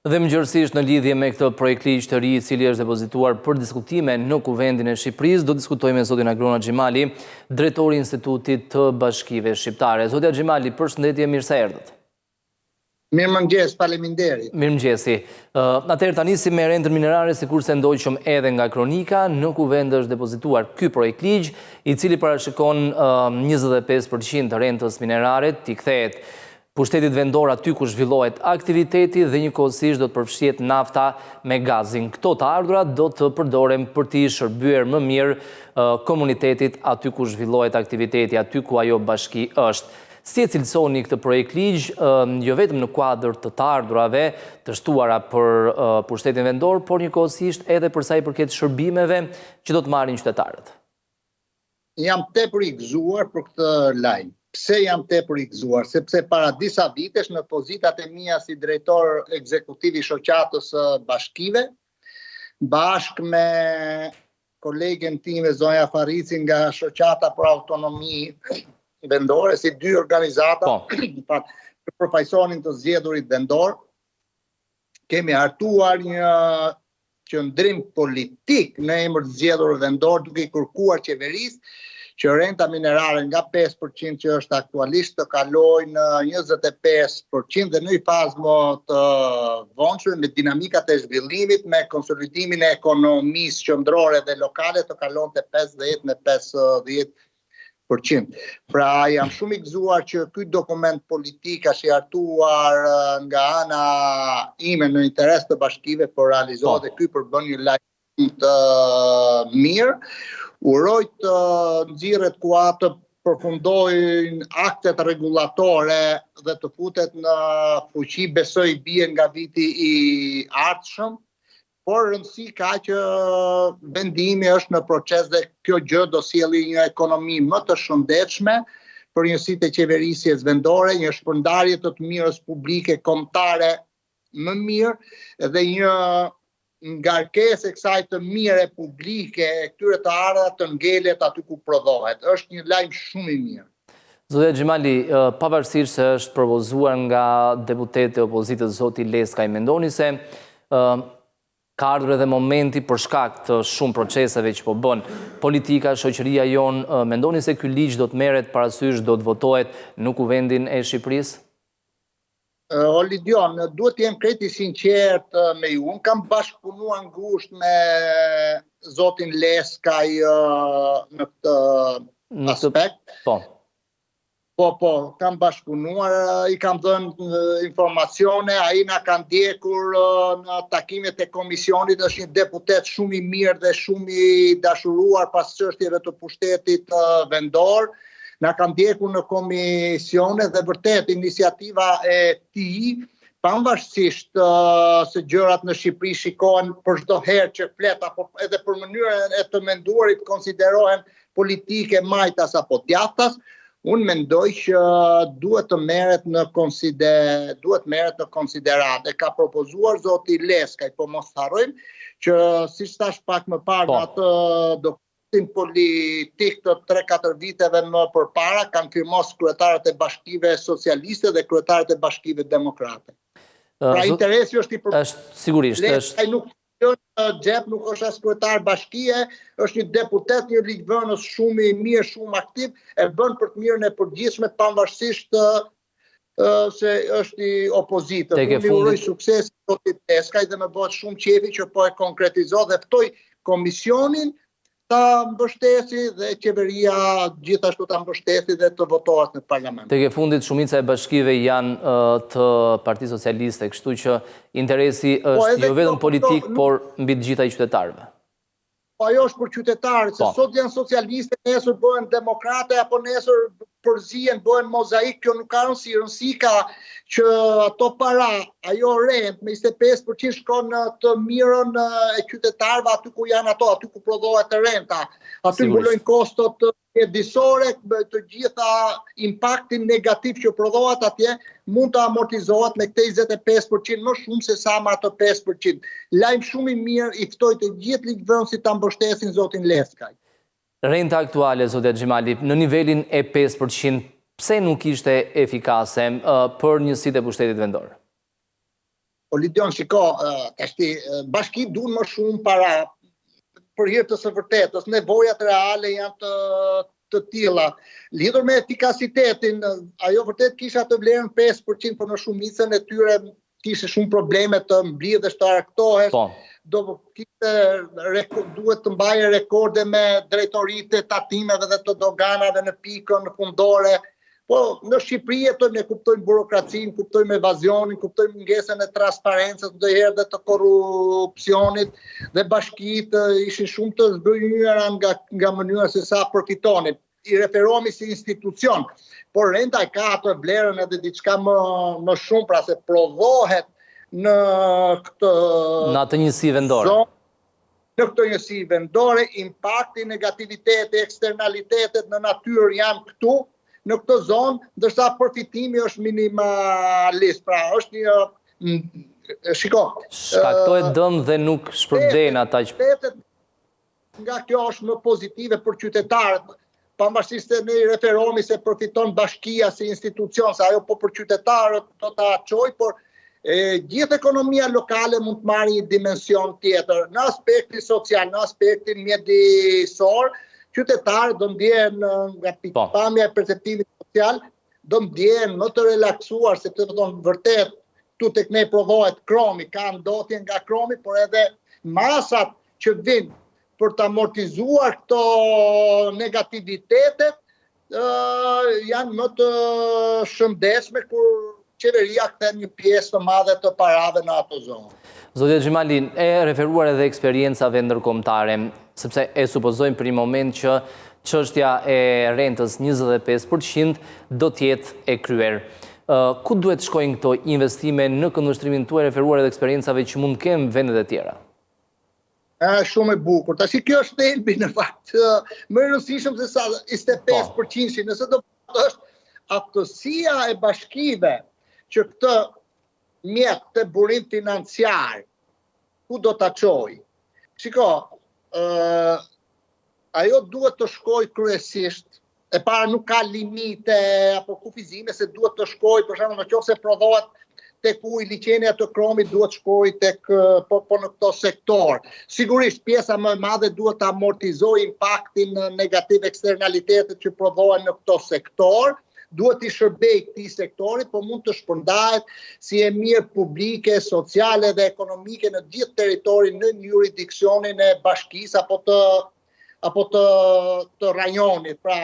Dhe mëngjesisht në lidhje me këtë projekt ligj të ri i cili është depozituar për diskutime në Kuvendin e Shqipërisë, do diskutojmë me zotin Agrona Xhimali, drejtori i Institutit të Bashkive Shqiptare. Zotja Xhimali, përshëndetje, mirë se erdhët. Mirëmëngjes, faleminderit. Mirëmëngjesi. Atëherë tani si me rentën minerare, sikurse ndoqëm edhe nga kronika, në Kuvend është depozituar ky projekt ligj, i cili parashikon 25% të rentës minerare t'i kthehet pushtetit vendor aty ku zhvillohet aktiviteti dhe njëkohësisht do të përfshihet nafta me gazin. Këto të ardhurat do të përdoren për t'i shërbyer më mirë komunitetit aty ku zhvillohet aktiviteti, aty ku ajo bashki është. Si e cilësoni këtë projekt ligj, jo vetëm në kuadër të ardhurave të shtuara për pushtetin vendor, por njëkohësisht edhe për sa i përket shërbimeve që do të marrin qytetarët? Jam tepër i gëzuar për këtë lajm. Pse jam tepër i gëzuar? Sepse para disa vitesh në pozitat e mia si drejtor ekzekutiv i shoqatës së bashkive, bashkë me kolegen time zonja Farici nga shoqata për autonomi vendore, si dy organizata që përfaqësonin të zgjedhurit vendor, kemi hartuar një qëndrim politik në emër të zgjedhurit vendor, duke i kërkuar qeverisë që renta minerare nga 5% që është aktualisht të kalojë në 25% dhe në një fazë më të vonshme me dinamikat e zhvillimit, me konsolidimin e ekonomisë qendrore dhe lokale të kalonte 50 me 50%. Pra jam shumë i gëzuar që ky dokument politik është i hartuar nga ana ime në interes të bashkive, por realizohet dhe ky përbën një lajm të mirë. Uroj të nxirret ku atë përfundojnë aktet rregullatore dhe të futet në fuqi, besoj bie nga viti i ardhshëm, por rëndësi ka që vendimi është në proces dhe kjo gjë do sjellë një ekonomi më të shëndetshme për njësitë e qeverisjes vendore, një shpërndarje të mirës publike kombëtare më mirë dhe një ngarkesë e kësaj të mire publike e këtyre të ardhurat të ngelet aty ku prodhohet. Është një lajm shumë i mirë. Zotja Xhimali, pavarësisht se është propozuar nga deputetë e opozitës zoti Leskaj, mendoni se ka ardhur edhe momenti për shkak të shumë proceseve që po bën politika, shoqëria jonë, mendoni se ky ligj do të merret parasysh, do të votohet në Kuvendin e Shqipërisë? O Lidion, duhet të jem krejt i sinqert me ju. Unë kam bashkëpunuar ngushtë me zotin Leskaj në këtë aspekt. Po, kam bashkëpunuar, i kam dhënë informacione, ai na ka ndjekur në takimet e komisionit, është një deputet shumë i mirë dhe shumë i dashuruar pas çështjeve të pushtetit vendor. Na ka ndjekur në komisione dhe vërtet iniciativa e tij, pavarësisht se gjërat në Shqipëri shikohen për çdo herë që flet apo edhe për mënyrën e të menduarit konsiderohen politike majtas apo djathtas, unë mendoj që duhet të merret në konsiderat. Ka propozuar zoti Leskaj, po mos harrojmë që siç thash pak më parë në atë dokumentin politik të 3-4 viteve më përpara kanë firmos kryetarët e bashkive socialiste dhe kryetarët e bashkive demokrate. Pra interesi është i përpara. Sigurisht është. Ai nuk Xhep nuk është as kryetar bashkie, është një deputet, një ligjvënës shumë i mirë, shumë aktiv, e bën për të mirën e përgjithshme pavarësisht se është i opozitës. Unë i uroj sukses zotit Leskaj dhe më bëhet shumë qefi që po e konkretizo dhe ftoj komisionin ta mbështesi dhe qeveria gjithashtu ta mbështesi dhe të votohet në parlament. Tek e fundit shumica e bashkive janë të Partisë Socialiste, kështu që interesi është jo vetëm politik, por mbi të gjitha i qytetarëve. Ajo është për qytetarët, se sot janë socialiste, nesër bëhen demokrate, apo nesër përzihen, bëhen mozaik, kjo nuk ka rëndësi. Rëndësi ka që ato para, ajo rent me 25% shkon në të mirën e qytetarëve aty ku janë ato, aty ku prodhohet renta. Aty mbulojnë kostot mjedisore, të gjitha impaktin negativ që prodhohet atje mund të amortizohet me këtë 25% më shumë se sa me ato 5%. Lajm shumë i mirë, i ftoj të gjithë ligjvënësit ta mbështesin zotin Leskaj. Renta aktuale, zotja Xhimali, në nivelin e 5%, pse nuk ishte efikase për njësitë e pushtetit vendor? O Lidion, shiko, bashki duan më shumë para për hir të së vërtetës, nevojat reale janë të tilla. Lidhur me efikasitetin, ajo vërtet kisha të vlerën 5%, por në shumicën e tyre kishte shumë probleme të mblidhesh, të argëtohesh. Duhet të mbaje rekorde me drejtoritë e tatimeve dhe të doganave në pikën fundore. Po, në Shqipëri jetojmë, ne kuptojmë burokracinë, kuptojmë evazionin, kuptojmë mungesën e transparencës, ndonjëherë dhe të korrupsionit, dhe bashkitë ishin shumë të zbërnyera nga mënyra se sa përfitonin. I referohemi si institucion, por renda ka atë vlerën edhe diçka më shumë, pra se provohet në këtë në atë njësi vendore. Në këtë njësi vendore, impakti, negativiteti, eksternalitetet në natyrë janë këtu, në këtë zonë, ndërsa përfitimi është minimalist. Pra, është një... Shiko... Shkaktohet dëm dhe nuk shpërblen ata që... Nga kjo është më pozitive për qytetarët, pavarësisht se ne i referohemi se përfiton bashkia si institucion, se ajo po për qytetarët do ta çojë, por gjithë ekonomia lokale mund të marrë një dimension tjetër. Në aspektin social, në aspektin mjedisor, qytetarët do ndjehen nga pikpamja e perceptimit social, do ndjehen më të relaksuar, se të thonë vërtet, tu tek ne provohet kromi, ka ndotje nga kromi, por edhe masat që vinë për të amortizuar këto negativitetet, janë më të shëndetshme kur qeveria kthen një pjesë të madhe të parave në ato zonë. Zotja Xhimali, e referuar edhe eksperiencave ndërkombëtare, sepse e supozojmë për një moment që çështja e rentës 25% do të jetë e kryer. Ku duhet shkojnë këto investime në këndvështrimin tuaj, referuar edhe eksperiencave që mund të kemë vendet e tjera? Shumë e bukur. Tash kjo është thelbi në fakt. Më e rëndësishëm se sa 25%, nëse do të është aftësia e bashkive që këtë mjet të burim financiar, ku do ta çojë? Shiko, ajo duhet të shkojë kryesisht, e para nuk ka limite apo kufizime, se duhet të shkojë, për shembull, nëse prodhohet tek uji, liçenia të kromit duhet shkojë tek po në këto sektor. Sigurisht pjesa më e madhe duhet të amortizojë impaktin negativ, eksternalitetet që prodhohen në këto sektor, duhet i shërbej këtij sektorit, po mund të shpërndahet si e mirë publike, sociale dhe ekonomike në gjithë territorin, në jurisdiksionin e bashkisë apo të rajonit. Pra,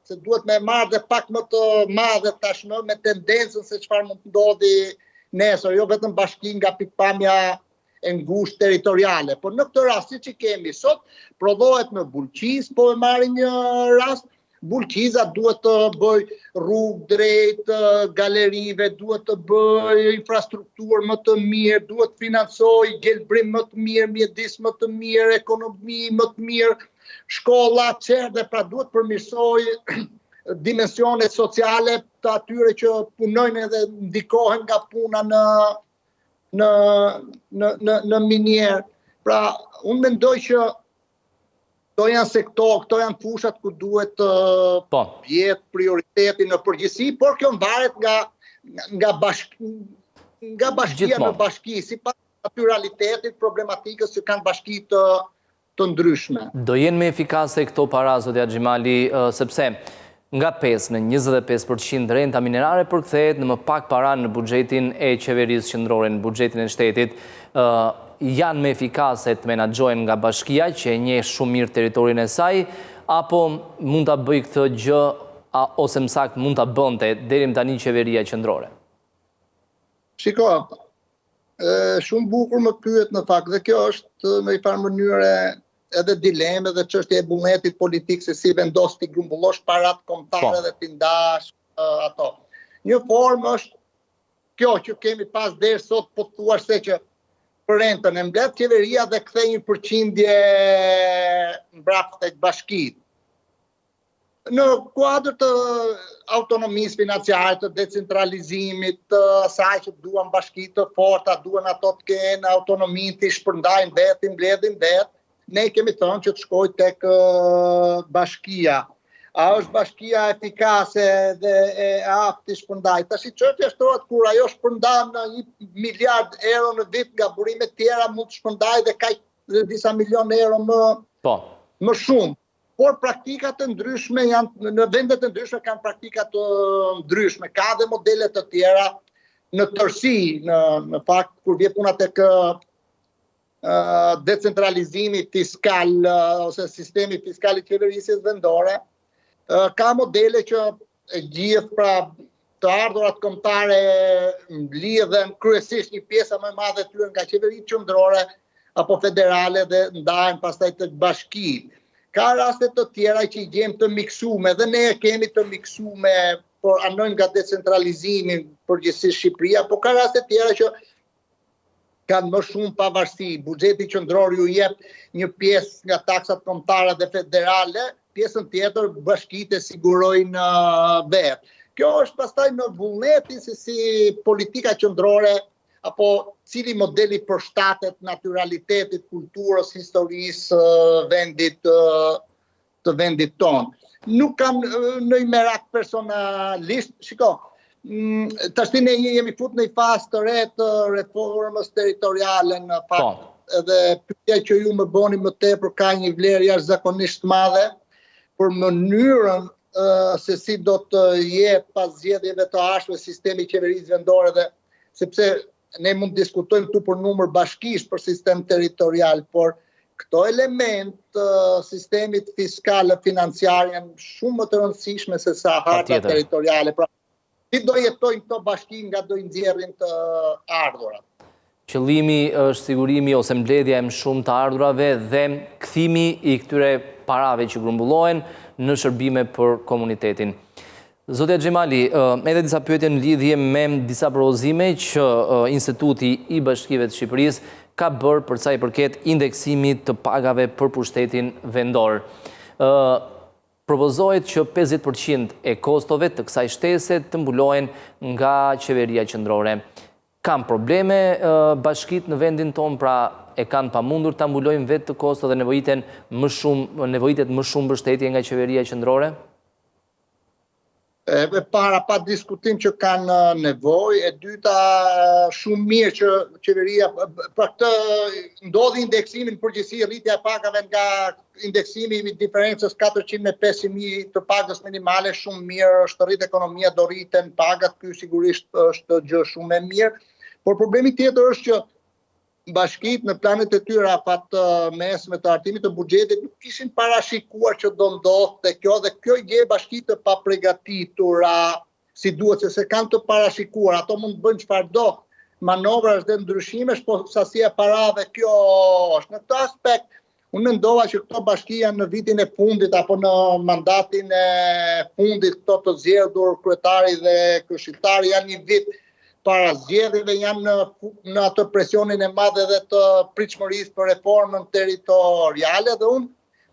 se duhet me marrë dhe pak më të madhe tashmë me tendencën se çfarë mund të ndodhi nesër, jo vetëm bashki nga pikpamja e ngushtë territoriale. Por në këtë rast, siç i kemi sot, prodhohet në Bulqiz, po e marrim një rast, Bulqiza duhet të bëj rrugë drejt galerive, duhet të bëj infrastrukturë më të mirë, duhet të financoj gjelbrim më të mirë, mjedis më të mirë, ekonomi më të mirë, shkolla, çerdhe, pra duhet përmirësoj dimensionet sociale të atyre që punojnë edhe ndikohen nga puna në minierë. Pra, unë mendoj që këto janë sektor, këto janë fushat ku duhet të jetë prioriteti në përgjithësi, por kjo varet nga bashkia në bashki, sipas natyralitetit, problematikës që kanë bashki të ndryshme. Do jenë më efikase këto para, zotja Xhimali, sepse nga 5 në 25% renta minerare përkthehet në më pak para në buxhetin e qeverisë qendrore, në buxhetin e shtetit, janë më efikase të menaxhohen nga bashkia që e njeh shumë mirë territorin e saj, apo mund ta bëj këtë gjë ose më saktë mund ta bënte deri më tani qeveria qendrore? Shiko, shumë bukur më pyet në fakt, dhe kjo është në një farë mënyrë edhe dileme dhe çështja e vullnetit politik, se si vendos ti grumbullosh parat kombëtare dhe ti ndash ato. Një formë është kjo që kemi pas deri sot, po thuar se që për rentën e mbledh qeveria dhe kthej një përqindje mbrapa tek bashkitë. Në kuadër të autonomisë financiare, të decentralizimit, të asaj që duan bashkitë të forta, duan ato të kenë autonominë të shpërndajnë vetë, mbledhin vetë, ne kemi thënë që të shkojë tek bashkia. A është bashkia efikase dhe e apti shpërndaj? Tash çështja shtrohet kur ajo shpërndan në 1 miliard euro në vit nga burime tjera mund të shpërndaj dhe kaq disa milion euro më shumë. Por praktikat të ndryshme janë në vendet të ndryshme kanë praktika të ndryshme, ka dhe modele të tjera në tërësi, në fakt kur vjen puna tek decentralizimi fiskal ose sistemi fiskal i qeverisjes vendore. Ka modele që e gjithë pra të ardhurat kombëtare lidhen kryesisht një pjesë më e madhe e tyre nga qeveritë qendrore apo federale dhe ndahen pastaj tek bashkitë. Ka raste të tjera që i gjejmë të miksume dhe ne kemi të miksume, por anojnë nga decentralizimi përgjithsisht Shqipëria, por ka raste të tjera që kanë më shumë pavarësi. Buxheti qendror ju jep një pjesë nga taksat kombëtare dhe federale, pjesën tjetër bashkitë e sigurojnë vetë. Kjo është pastaj në vullnetin se si politika qendrore apo cili modeli përshtatet naturalitetit, kulturës, historisë të vendit tonë. Nuk kam në i merak personalisht, shiko, tashti ne jemi fut në i fazë të re të reformës territoriale në fakt, edhe pyetja që ju më boni më tepër ka një vlerë jashtëzakonisht madhe për mënyrën se si do të jetë pas zgjedhjeve të ardhshme sistemi i qeverisë vendore dhe sepse ne mund të diskutojmë këtu për numër bashkish për sistem territorial, por këto element sistemit fiskal e financiar janë shumë më të rëndësishme se sa harta territoriale. Pra, si do jetojnë këto bashki nga do i nxjerrin të ardhurat? Qëllimi është sigurimi ose mbledhja e më shumë të ardhurave dhe kthimi i këtyre parave që grumbullohen në shërbime për komunitetin. Zotja Xhemali, edhe disa pyetje në lidhje me disa propozime që Instituti i Bashkive të Shqipërisë ka bërë për sa i përket indeksimit të pagave për pushtetin vendor. Propozohet që 50% e kostove të kësaj shtese të mbulohen nga qeveria qendrore. Kam probleme bashkit në vendin tonë, pra e kanë pamundur ta mbulojnë vetë të kosto dhe nevojitet më shumë mbështetje nga qeveria qendrore? E para pa diskutim që kanë nevojë, e dyta shumë mirë që qeveria për këtë ndodhi indeksimi në përgjithësi rritja e pagave nga indeksimi i diferencës 400 me 500.000 të pagës minimale shumë mirë, është rrit ekonomia, do rriten pagat, ky sigurisht është gjë shumë e mirë, por problemi tjetër është që bashkitë në planet e tyre apat mesme të artimit të buxhetit nuk kishin parashikuar që do ndodhte kjo dhe kjo i gjej bashkitë të paprigatitura si duhet, se kanë të parashikuar, ato mund të bëjnë çfarëdo manovrash dhe ndryshimesh, po sasia e parave kjo është. Në këtë aspekt unë mendova që këto bashki janë në vitin e fundit apo në mandatin e fundit, këto të zgjedhur kryetari dhe këshilltari janë një vit para zgjedhjeve, janë në atë presionin e madh edhe të pritshmërisë për reformën territoriale dhe unë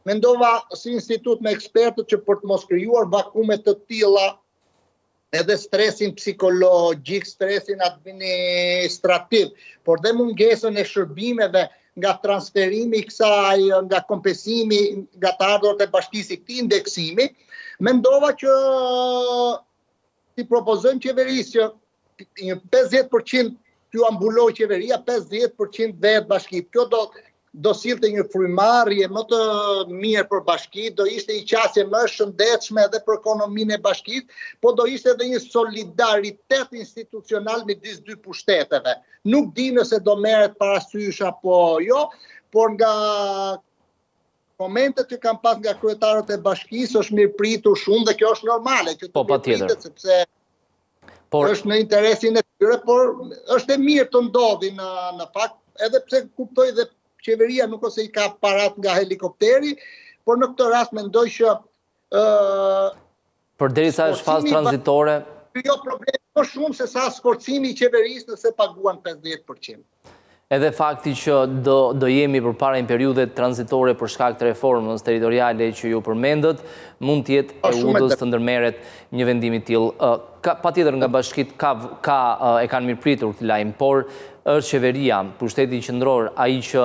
mendova si institut me ekspertët që për të mos krijuar vakume të tilla edhe stresin psikologjik, stresin administrativ, por dhe mungesën e shërbimeve nga transferimi i kësaj, nga kompensimi nga të ardhurat e bashkisë i këtij indeksimi, mendova që si propozojmë qeverisë që një 50% t'ju ambuloj qeveria, 50% vetë bashkitë. Kjo do sillte një frymarrje më të mirë për bashkitë, do ishte një qasje më shëndetshme edhe për ekonominë e bashkisë, po do ishte edhe një solidaritet institucional midis dy pushteteve. Nuk di nëse do merret parasysh apo jo, por nga komentet që kam pas nga kryetarët e bashkisë është mirëpritur shumë dhe kjo është normale, që të mirëpritet sepse është në interesin e tyre, por është e mirë të ndodhi në fakt, edhe pse kuptoj dhe qeveria nuk ose i ka parat nga helikopteri, por në këtë rast mendoj që përderisa është fazë tranzitore, jo problem më shumë se sa sforcimi i qeverisë nëse paguan 50%. Edhe fakti që do jemi përpara një periudhe tranzitore për shkak të reformës territoriale që ju përmendët, mund të jetë e udhës të ndërmerret një vendim i tillë. Patjetër nga bashkitë e kanë mirëpritur këtë lajm, por është qeveria, pushteti qendror ai që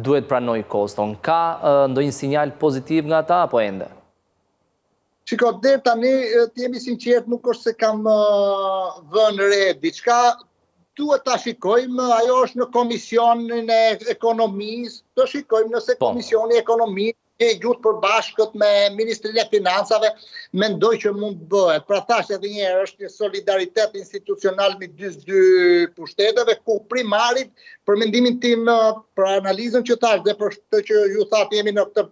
duhet pranoj koston. Ka ndonjë sinjal pozitiv nga ata apo ende? Shiko, deri tani, të jemi sinqert, nuk është se kam vënë re diçka, duhet ta shikojmë, ajo është në Komisionin e Ekonomisë, të shikojmë nëse Komisioni i Ekonomisë e gjutë përbashkët me Ministrinë e Financave, mendoj që mund bëhet. Pra thash edhe një herë, është një solidaritet institucional midis dy pushteteve, ku primarit, për mendimin tim, për analizën që thash dhe për të që ju thatë jemi në këtë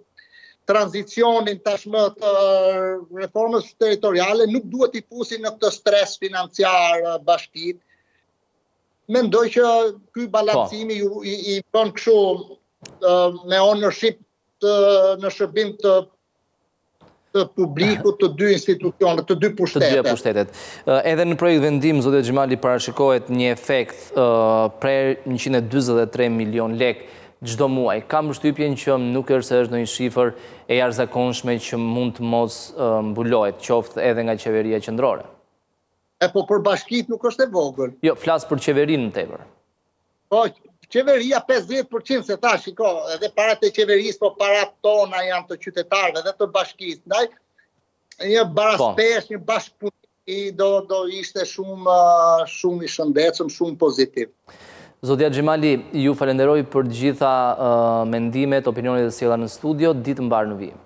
tranzicionin tashmë të reformës territoriale, nuk duhet i fusin në këtë stres financiar bashkitë. Mendoj që ky balancimi i bën kështu me ownership në shërbim të publikut të dy institucionet, të dy pushtetet. Edhe në projekt vendim, Zoti Xhimali, parashikohet një efekt prej 143 milion lek çdo muaj. Kam përshtypjen që nuk është se është ndonjë shifër e jashtëzakonshme që mund të mos mbulohet, qoftë edhe nga qeveria qendrore. Po për bashkitë nuk është e vogël. Jo, flas për qeverinë më tepër. Po, qeveria 50%, se ta shiko, edhe parat e qeverisë, po parat tona janë të qytetarëve dhe të bashkisë. Ndaj, një baraspesh, një bashkëpunim do ishte shumë i shëndetshëm, shumë pozitiv. Zotia Xhimali, ju falenderoj për gjitha mendimet, opinionet dhe sjellja në studio, ditë mbar në vijim.